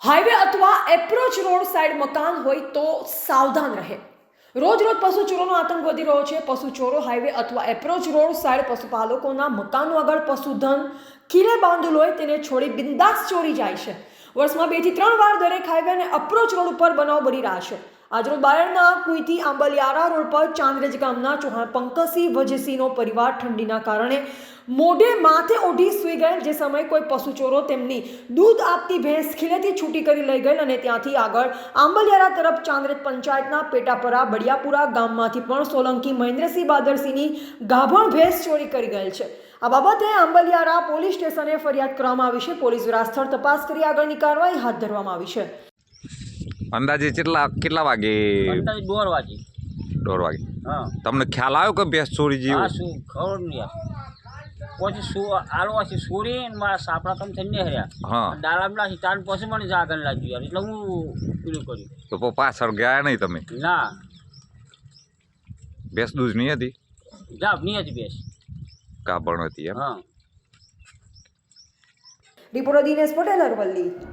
Highway અથવા approach road side મકાન હોય તો સાવધાન રહે. રોજ પશુ ચોરોનો આતંક વધી રહ્યો છે. પશુ ચોરો હાઈવે અથવા એપ્રોચ રોડ સાઈડ પશુપાલકોના મકાનો આગળ પશુધન ખીલે બાંધેલું હોય તેને છોડી બિંદાસ ચોરી જાય છે. વર્ષમાં 2 થી 3 વાર દરેક હાઈવે અને અપ્રોચ રોડ ઉપર બનાવ બની રહ્યા છે. આજરોજ બાયડના કુઈથી આંબલિયારા રોડ પર ચાંદ્રેજ ગામના ચૌહાણ પંકજસિંહ વજસિંહનો પરિવાર ઠંડીના કારણે મોઢે માથે ઓઢી સૂઈ ગયેલ. જે સમયે કોઈ પશુ ચોરો તેમની દૂધ આપતી ભેંસ ખીલેથી છૂટી કરી લઈ ગયેલ અને ત્યાંથી આગળ આંબલિયારા તરફ ચાંદ્રેજ પંચાયતના પેટાપરા બડિયાપુરા ગામમાંથી પણ સોલંકી મહેન્દ્રસિંહ બાદરસિંહની ગાભણ ભેંસ ચોરી કરી ગયેલ છે. આ બાબતે આંબલિયારા પોલીસ સ્ટેશને ફરિયાદ કરવામાં આવી છે. પોલીસ દ્વારા સ્થળ તપાસ કરી આગળની કાર્યવાહી હાથ ધરવામાં આવી છે. અંદાજે કેટલા વાગે? અંદાજે 1:30 વાગે. 1:30 વાગે. હા. તમને ખ્યાલ આવ્યો કે ભેંસ ચોરી જેવું? હા, શું ખબર નહીં. પછી શું આલવાથી ચોરી ને મારા સાપડા કમ થઈને હર્યા. હા. ડાલામડાથી તાર પછી મને જાગન લાગ્યું યાર, એટલે હું પેલું કર્યું. તો પાછળ ગયા નહીં તમે? ના, ભેંસ દૂધ નહીં હતી? જાપ નહીં હતી બેસ. કાપણ હતી એમ? હા. રિપોર્ટર દિનેશ પટેલ, અરવલ્લી.